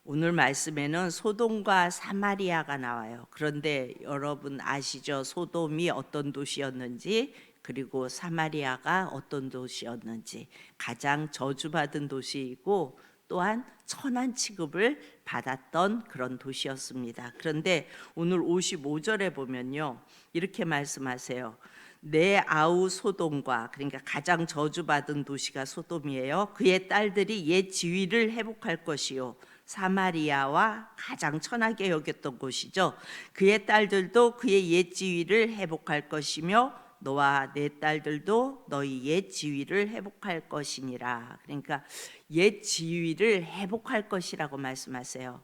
오늘 말씀에는 소돔과 사마리아가 나와요. 그런데 여러분 아시죠? 소돔이 어떤 도시였는지, 그리고 사마리아가 어떤 도시였는지. 가장 저주받은 도시이고 또한 천한 취급을 받았던 그런 도시였습니다. 그런데 오늘 55절에 보면요, 이렇게 말씀하세요. 내 아우 소돔과, 그러니까 가장 저주받은 도시가 소돔이에요. 그의 딸들이 옛 지위를 회복할 것이요, 사마리아와 가장 천하게 여겼던 곳이죠. 그의 딸들도 그의 옛 지위를 회복할 것이며 너와 내 딸들도 너희 옛 지위를 회복할 것이니라. 그러니까 옛 지위를 회복할 것이라고 말씀하세요.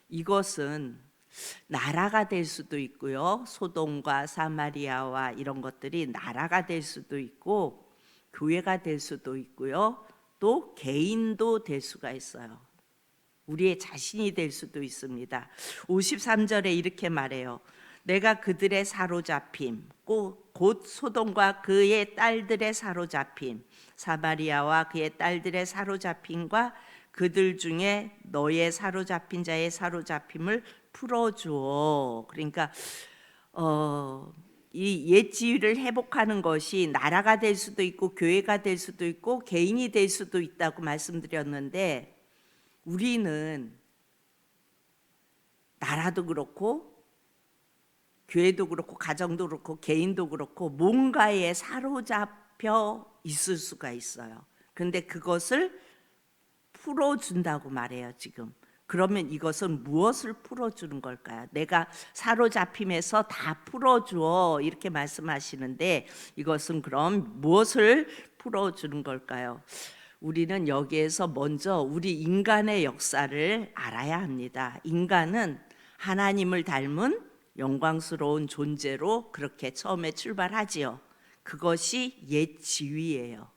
이것은 나라가 될 수도 있고요, 소돔과 사마리아와 이런 것들이 나라가 될 수도 있고 교회가 될 수도 있고요, 또 개인도 될 수가 있어요. 우리의 자신이 될 수도 있습니다. 53절에 이렇게 말해요. 내가 그들의 사로잡힘, 곧 소돔과 그의 딸들의 사로잡힘, 사마리아와 그의 딸들의 사로잡힘과 그들 중에 너의 사로잡힌 자의 사로잡힘을 풀어주어. 그러니까 이 옛 지위를 회복하는 것이 나라가 될 수도 있고 교회가 될 수도 있고 개인이 될 수도 있다고 말씀드렸는데, 우리는 나라도 그렇고 교회도 그렇고 가정도 그렇고 개인도 그렇고 뭔가에 사로잡혀 있을 수가 있어요. 그런데 그것을 풀어준다고 말해요 지금. 그러면 이것은 무엇을 풀어주는 걸까요? 내가 사로잡힘에서 다 풀어줘 이렇게 말씀하시는데, 이것은 그럼 무엇을 풀어주는 걸까요? 우리는 여기에서 먼저 우리 인간의 역사를 알아야 합니다. 인간은 하나님을 닮은 영광스러운 존재로 그렇게 처음에 출발하지요. 그것이 옛 지위예요.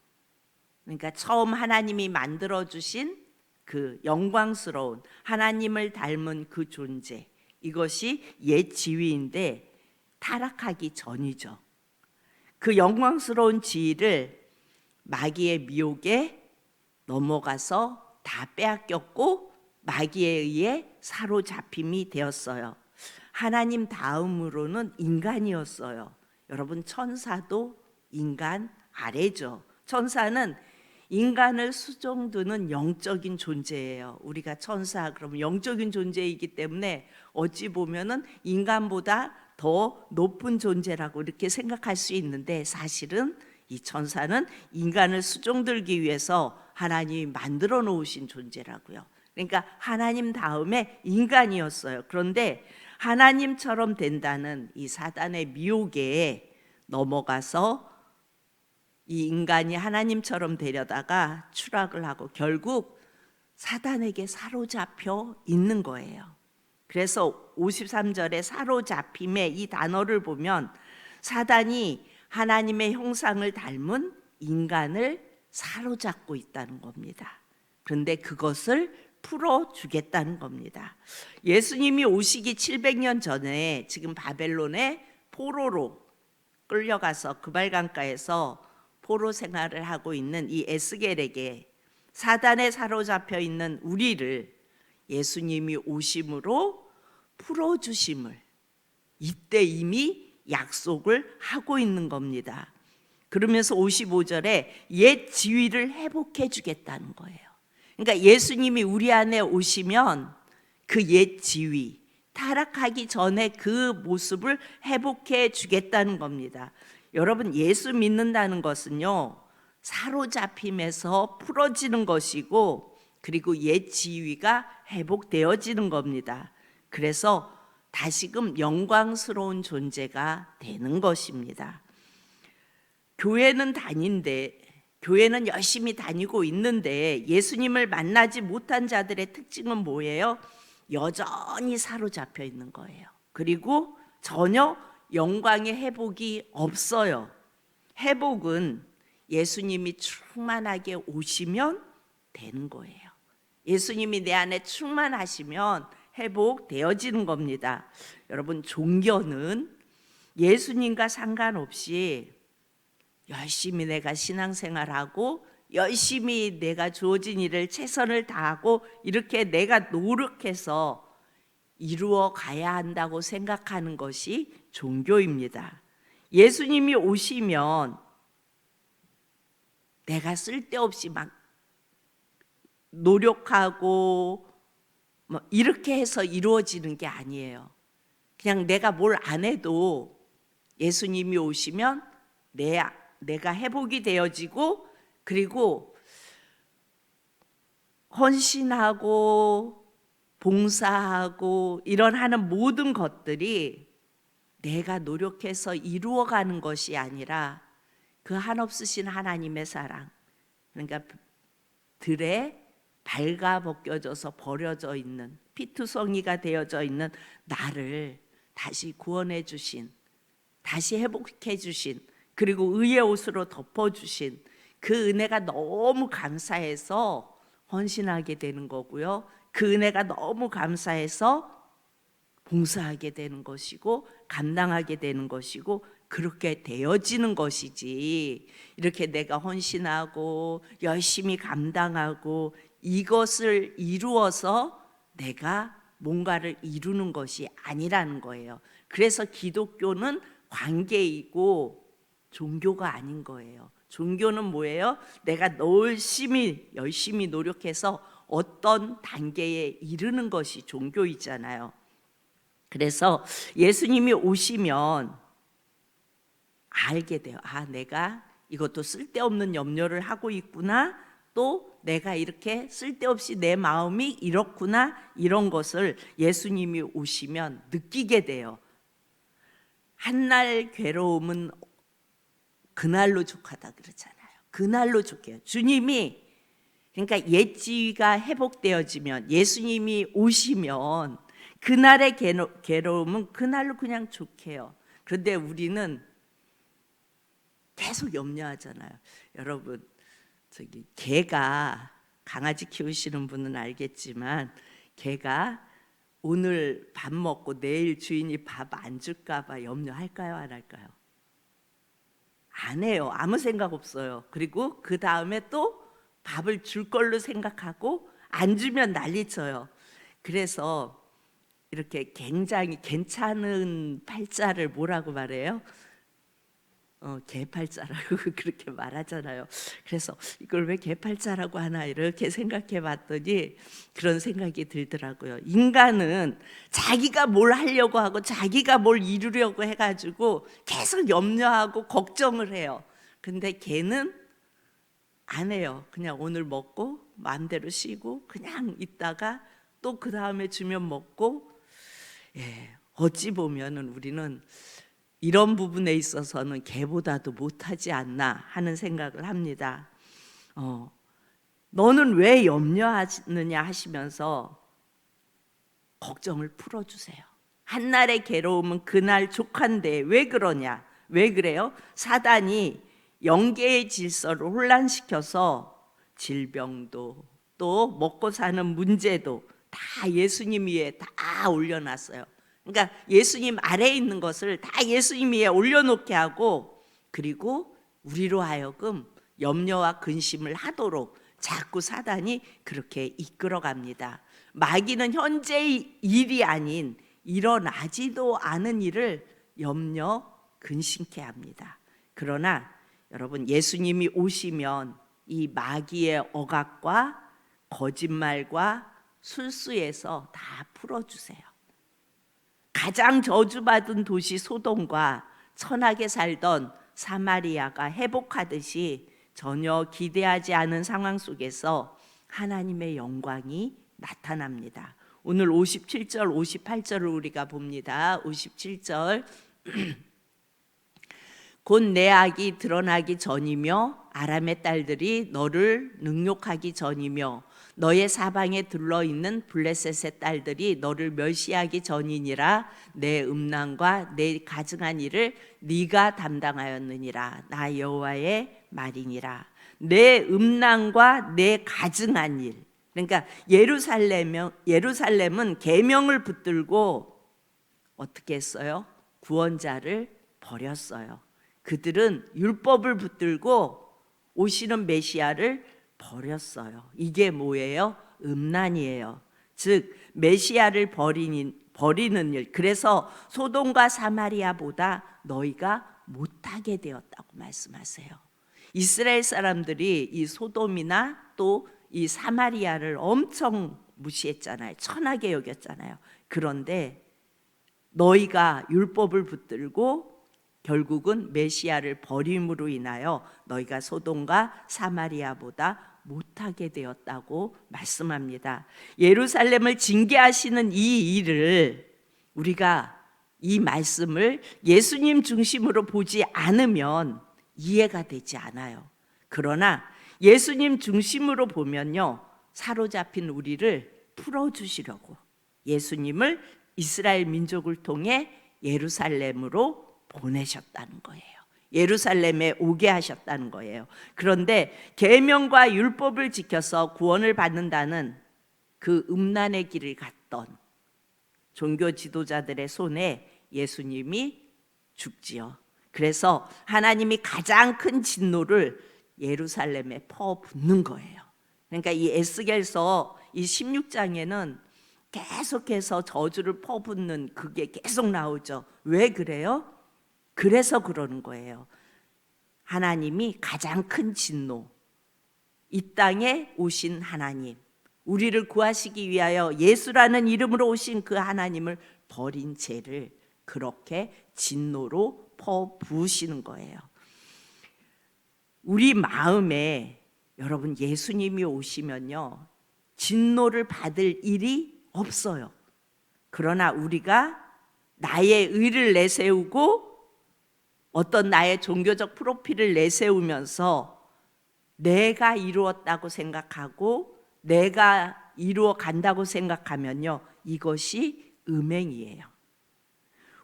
그러니까 처음 하나님이 만들어 주신 그 영광스러운 하나님을 닮은 그 존재, 이것이 옛 지위인데 타락하기 전이죠. 그 영광스러운 지위를 마귀의 미혹에 넘어가서 다 빼앗겼고 마귀에 의해 사로잡힘이 되었어요. 하나님 다음으로는 인간이었어요. 여러분, 천사도 인간 아래죠. 천사는 인간을 수종드는 영적인 존재예요. 우리가 천사 그러면 영적인 존재이기 때문에 어찌 보면은 인간보다 더 높은 존재라고 이렇게 생각할 수 있는데, 사실은 이 천사는 인간을 수종들기 위해서 하나님이 만들어 놓으신 존재라고요. 그러니까 하나님 다음에 인간이었어요. 그런데 하나님처럼 된다는 이 사단의 미혹에 넘어가서 이 인간이 하나님처럼 되려다가 추락을 하고 결국 사단에게 사로잡혀 있는 거예요. 그래서 53절에 사로잡힘의 이 단어를 보면 사단이 하나님의 형상을 닮은 인간을 사로잡고 있다는 겁니다. 그런데 그것을 풀어주겠다는 겁니다. 예수님이 오시기 700년 전에 지금 바벨론의 포로로 끌려가서 그발강가에서 포로 생활을 하고 있는 이 에스겔에게 사단에 사로잡혀 있는 우리를 예수님이 오심으로 풀어주심을 이때 이미 약속을 하고 있는 겁니다. 그러면서 55절에 옛 지위를 회복해 주겠다는 거예요. 그러니까 예수님이 우리 안에 오시면 그 옛 지위, 타락하기 전에 그 모습을 회복해 주겠다는 겁니다. 여러분, 예수 믿는다는 것은요, 사로잡힘에서 풀어지는 것이고, 그리고 옛 지위가 회복되어지는 겁니다. 그래서 다시금 영광스러운 존재가 되는 것입니다. 교회는 교회는 열심히 다니고 있는데 예수님을 만나지 못한 자들의 특징은 뭐예요? 여전히 사로잡혀 있는 거예요. 그리고 전혀 영광의 회복이 없어요. 회복은 예수님이 충만하게 오시면 되는 거예요. 예수님이 내 안에 충만하시면 회복되어지는 겁니다. 여러분, 종교는 예수님과 상관없이 열심히 내가 신앙생활하고 열심히 내가 주어진 일을 최선을 다하고 이렇게 내가 노력해서 이루어 가야 한다고 생각하는 것이 종교입니다. 예수님이 오시면 내가 쓸데없이 막 노력하고 뭐 이렇게 해서 이루어지는 게 아니에요. 그냥 내가 뭘 안 해도 예수님이 오시면 내가 회복이 되어지고, 그리고 헌신하고 봉사하고 이런 하는 모든 것들이 내가 노력해서 이루어가는 것이 아니라 그 한없으신 하나님의 사랑, 그러니까 들에 발가벗겨져서 버려져 있는 피투성이가 되어져 있는 나를 다시 구원해 주신, 다시 회복해 주신, 그리고 의의 옷으로 덮어 주신 그 은혜가 너무 감사해서 헌신하게 되는 거고요. 그 은혜가 너무 감사해서 봉사하게 되는 것이고 감당하게 되는 것이고 그렇게 되어지는 것이지, 이렇게 내가 헌신하고 열심히 감당하고 이것을 이루어서 내가 뭔가를 이루는 것이 아니라는 거예요. 그래서 기독교는 관계이고 종교가 아닌 거예요. 종교는 뭐예요? 내가 열심히 노력해서 어떤 단계에 이르는 것이 종교이잖아요. 그래서 예수님이 오시면 알게 돼요. 아, 내가 이것도 쓸데없는 염려를 하고 있구나. 또 내가 이렇게 쓸데없이 내 마음이 이렇구나. 이런 것을 예수님이 오시면 느끼게 돼요. 한날 괴로움은 그날로 족하다 그러잖아요. 그날로 족해요. 주님이, 그러니까 옛 지위가 회복되어지면, 예수님이 오시면 그날의 괴로움은 그날로 그냥 족해요. 그런데 우리는 계속 염려하잖아요. 여러분, 개가, 강아지 키우시는 분은 알겠지만 개가 오늘 밥 먹고 내일 주인이 밥 안 줄까 봐 염려할까요? 안 할까요? 안 해요. 아무 생각 없어요. 그리고 그 다음에 또 밥을 줄 걸로 생각하고 안 주면 난리쳐요. 그래서 이렇게 굉장히 괜찮은 팔자를 뭐라고 말해요? 개팔자라고 그렇게 말하잖아요. 그래서 이걸 왜 개팔자라고 하나 이렇게 생각해 봤더니 그런 생각이 들더라고요. 인간은 자기가 뭘 하려고 하고 자기가 뭘 이루려고 해가지고 계속 염려하고 걱정을 해요. 근데 개는 안 해요. 그냥 오늘 먹고 마음대로 쉬고 그냥 있다가 또 그 다음에 주면 먹고. 어찌 보면은 우리는 이런 부분에 있어서는 개보다도 못하지 않나 하는 생각을 합니다. 너는 왜 염려하느냐 하시면서 걱정을 풀어주세요. 한날의 괴로움은 그날 족한데 왜 그러냐? 왜 그래요? 사단이 영계의 질서를 혼란시켜서 질병도 또 먹고 사는 문제도 다 예수님 위에 다 올려놨어요. 그러니까 예수님 아래에 있는 것을 다 예수님 위에 올려놓게 하고, 그리고 우리로 하여금 염려와 근심을 하도록 자꾸 사단이 그렇게 이끌어갑니다. 마귀는 현재의 일이 아닌 일어나지도 않은 일을 염려 근심케 합니다. 그러나 여러분, 예수님이 오시면 이 마귀의 억압과 거짓말과 술수에서 다 풀어주세요. 가장 저주받은 도시 소돔과 천하게 살던 사마리아가 회복하듯이 전혀 기대하지 않은 상황 속에서 하나님의 영광이 나타납니다. 오늘 57절, 58절을 우리가 봅니다. 57절 곧 내 악이 드러나기 전이며 아람의 딸들이 너를 능욕하기 전이며 너의 사방에 들러있는 블레셋의 딸들이 너를 멸시하기 전이니라. 내 음란과 내 가증한 일을 네가 담당하였느니라. 나 여호와의 말이니라. 내 음란과 내 가증한 일, 그러니까 예루살렘은 계명을 붙들고 어떻게 했어요? 구원자를 버렸어요. 그들은 율법을 붙들고 오시는 메시아를 버렸어요. 이게 뭐예요? 음란이에요. 즉 메시아를 버리는 일. 그래서 소돔과 사마리아보다 너희가 못하게 되었다고 말씀하세요. 이스라엘 사람들이 이 소돔이나 또 이 사마리아를 엄청 무시했잖아요. 천하게 여겼잖아요. 그런데 너희가 율법을 붙들고 결국은 메시아를 버림으로 인하여 너희가 소돔과 사마리아보다 못하게 되었다고 말씀합니다. 예루살렘을 징계하시는 이 일을 우리가 이 말씀을 예수님 중심으로 보지 않으면 이해가 되지 않아요. 그러나 예수님 중심으로 보면요, 사로잡힌 우리를 풀어주시려고 예수님을 이스라엘 민족을 통해 예루살렘으로 보내셨다는 거예요. 예루살렘에 오게 하셨다는 거예요. 그런데 계명과 율법을 지켜서 구원을 받는다는 그 음란의 길을 갔던 종교 지도자들의 손에 예수님이 죽지요. 그래서 하나님이 가장 큰 진노를 예루살렘에 퍼붓는 거예요. 그러니까 이 에스겔서 이 16장에는 계속해서 저주를 퍼붓는 그게 계속 나오죠. 왜 그래요? 그래서 그러는 거예요. 하나님이 가장 큰 진노, 이 땅에 오신 하나님, 우리를 구하시기 위하여 예수라는 이름으로 오신 그 하나님을 버린 죄를 그렇게 진노로 퍼부으시는 거예요. 우리 마음에 여러분 예수님이 오시면요, 진노를 받을 일이 없어요. 그러나 우리가 나의 의를 내세우고 어떤 나의 종교적 프로필을 내세우면서 내가 이루었다고 생각하고 내가 이루어 간다고 생각하면요, 이것이 음행이에요.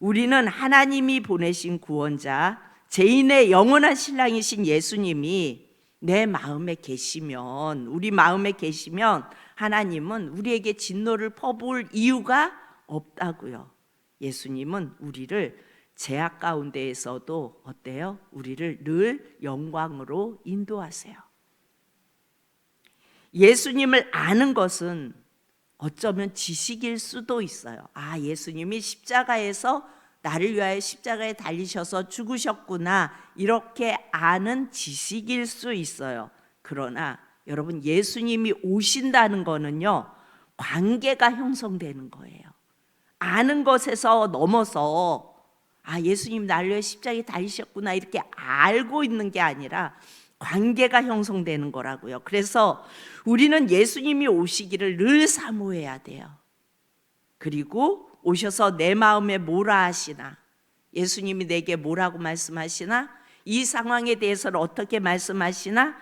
우리는 하나님이 보내신 구원자, 죄인의 영원한 신랑이신 예수님이 내 마음에 계시면, 우리 마음에 계시면 하나님은 우리에게 진노를 퍼부을 이유가 없다고요. 예수님은 우리를 죄악 가운데에서도 어때요? 우리를 늘 영광으로 인도하세요. 예수님을 아는 것은 어쩌면 지식일 수도 있어요. 아, 예수님이 십자가에서 나를 위하여 십자가에 달리셔서 죽으셨구나, 이렇게 아는 지식일 수 있어요. 그러나 여러분, 예수님이 오신다는 거는요, 관계가 형성되는 거예요. 아는 것에서 넘어서 아, 예수님 나를 위해 십자가에 달리셨구나 이렇게 알고 있는 게 아니라 관계가 형성되는 거라고요. 그래서 우리는 예수님이 오시기를 늘 사모해야 돼요. 그리고 오셔서 내 마음에 뭐라 하시나, 예수님이 내게 뭐라고 말씀하시나, 이 상황에 대해서는 어떻게 말씀하시나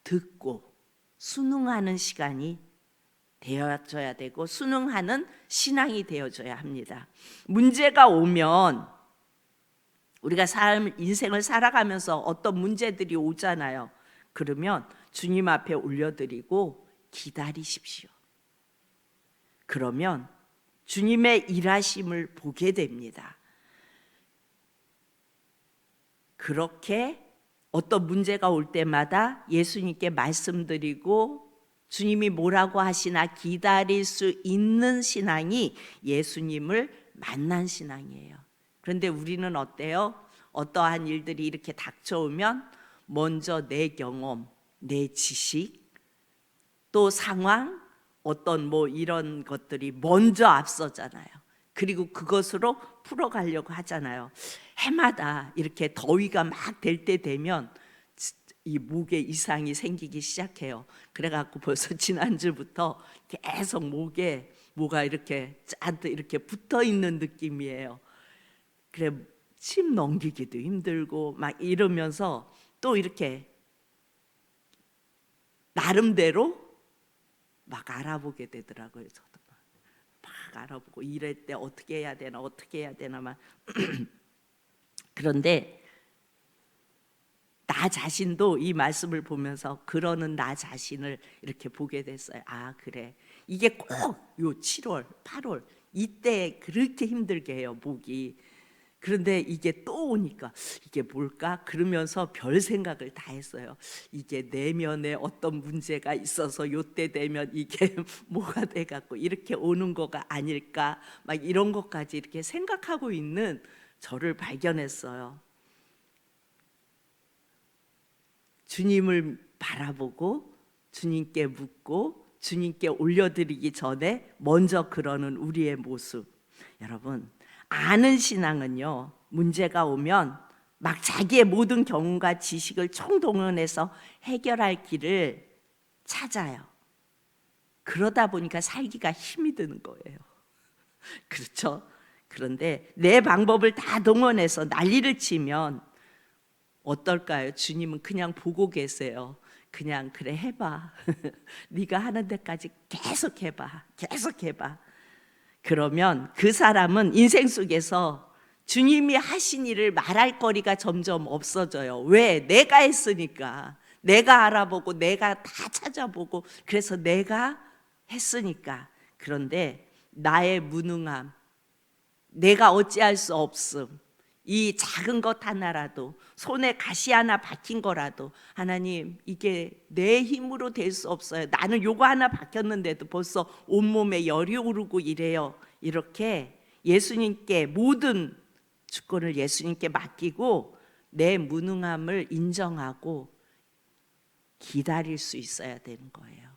듣고 순응하는 시간이 되어져야 되고, 순응하는 신앙이 되어져야 합니다. 문제가 오면 우리가 인생을 살아가면서 어떤 문제들이 오잖아요. 그러면 주님 앞에 올려드리고 기다리십시오. 그러면 주님의 일하심을 보게 됩니다. 그렇게 어떤 문제가 올 때마다 예수님께 말씀드리고 주님이 뭐라고 하시나 기다릴 수 있는 신앙이 예수님을 만난 신앙이에요. 그런데 우리는 어때요? 어떠한 일들이 이렇게 닥쳐오면 먼저 내 경험, 내 지식, 또 상황, 어떤 이런 것들이 먼저 앞서잖아요. 그리고 그것으로 풀어가려고 하잖아요. 해마다 이렇게 더위가 막 될 때 되면 이 목에 이상이 생기기 시작해요. 그래갖고 벌써 지난주부터 계속 목에 뭐가 이렇게 잔뜩 이렇게 붙어 있는 느낌이에요. 그래, 침 넘기기도 힘들고 막 이러면서 또 이렇게 나름대로 막 알아보게 되더라고요. 저도 막 알아보고 이럴 때 어떻게 해야 되나 막 그런데 나 자신도 이 말씀을 보면서 그러는 나 자신을 이렇게 보게 됐어요. 아, 그래, 이게 꼭 요 7월, 8월 이때 그렇게 힘들게 해요, 목이. 그런데 이게 또 오니까 이게 뭘까? 그러면서 별 생각을 다 했어요. 이게 내면에 어떤 문제가 있어서 요때 되면 이게 뭐가 돼갖고 이렇게 오는 거가 아닐까? 막 이런 것까지 이렇게 생각하고 있는 저를 발견했어요. 주님을 바라보고 주님께 묻고 주님께 올려드리기 전에 먼저 그러는 우리의 모습. 여러분, 아는 신앙은요, 문제가 오면 막 자기의 모든 경험과 지식을 총동원해서 해결할 길을 찾아요. 그러다 보니까 살기가 힘이 드는 거예요. 그렇죠? 그런데 내 방법을 다 동원해서 난리를 치면 어떨까요? 주님은 그냥 보고 계세요. 그냥 그래 해봐. 네가 하는 데까지 계속 해봐. 계속 해봐. 그러면 그 사람은 인생 속에서 주님이 하신 일을 말할 거리가 점점 없어져요. 왜? 내가 했으니까. 내가 알아보고 내가 다 찾아보고 그래서 내가 했으니까. 그런데 나의 무능함, 내가 어찌할 수 없음, 이 작은 것 하나라도, 손에 가시 하나 박힌 거라도, 하나님 이게 내 힘으로 될 수 없어요. 나는 요거 하나 박혔는데도 벌써 온몸에 열이 오르고 이래요. 이렇게 예수님께 모든 주권을 예수님께 맡기고 내 무능함을 인정하고 기다릴 수 있어야 되는 거예요.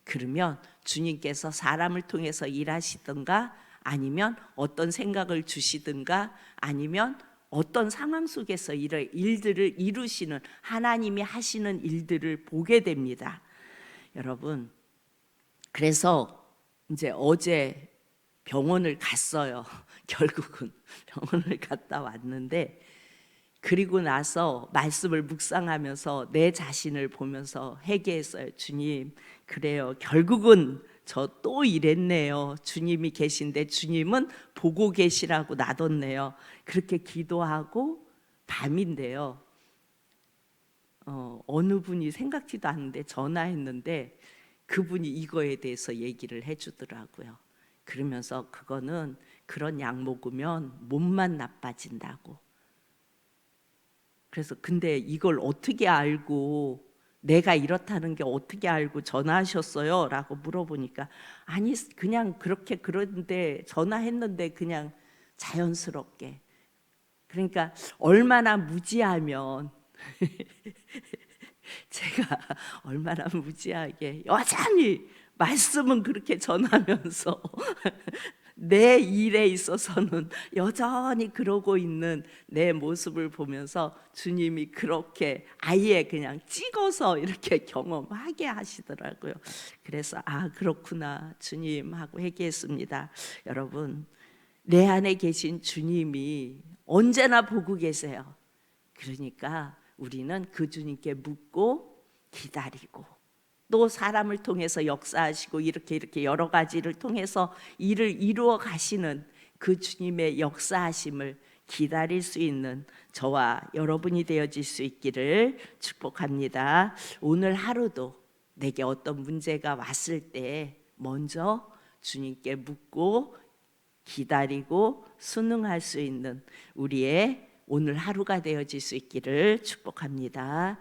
그러면 주님께서 사람을 통해서 일하시든가 아니면 어떤 생각을 주시든가 아니면 어떤 상황 속에서 일들을 이루시는, 하나님이 하시는 일들을 보게 됩니다. 여러분, 그래서 이제 어제 병원을 갔어요. 결국은 병원을 갔다 왔는데, 그리고 나서 말씀을 묵상하면서 내 자신을 보면서 회개했어요. 주님, 그래요. 결국은 저 또 이랬네요. 주님이 계신데 주님은 보고 계시라고 놔뒀네요. 그렇게 기도하고 밤인데요. 어느 분이 생각지도 않는데 전화했는데 그분이 이거에 대해서 얘기를 해주더라고요. 그러면서 그거는 그런 약 먹으면 몸만 나빠진다고. 그래서 근데 이걸 어떻게 알고, 내가 이렇다는 게 어떻게 알고 전화하셨어요? 라고 물어보니까 아니 그냥 그렇게, 그런데 전화했는데 그냥 자연스럽게. 그러니까 얼마나 무지하면 제가 얼마나 무지하게 여전히 말씀은 그렇게 전하면서 내 일에 있어서는 여전히 그러고 있는 내 모습을 보면서 주님이 그렇게 아예 그냥 찍어서 이렇게 경험하게 하시더라고요. 그래서 아 그렇구나 주님 하고 회개했습니다. 여러분, 내 안에 계신 주님이 언제나 보고 계세요. 그러니까 우리는 그 주님께 묻고 기다리고 또 사람을 통해서 역사하시고 이렇게 여러 가지를 통해서 일을 이루어 가시는 그 주님의 역사하심을 기다릴 수 있는 저와 여러분이 되어질 수 있기를 축복합니다. 오늘 하루도 내게 어떤 문제가 왔을 때 먼저 주님께 묻고 기다리고 순응할 수 있는 우리의 오늘 하루가 되어질 수 있기를 축복합니다.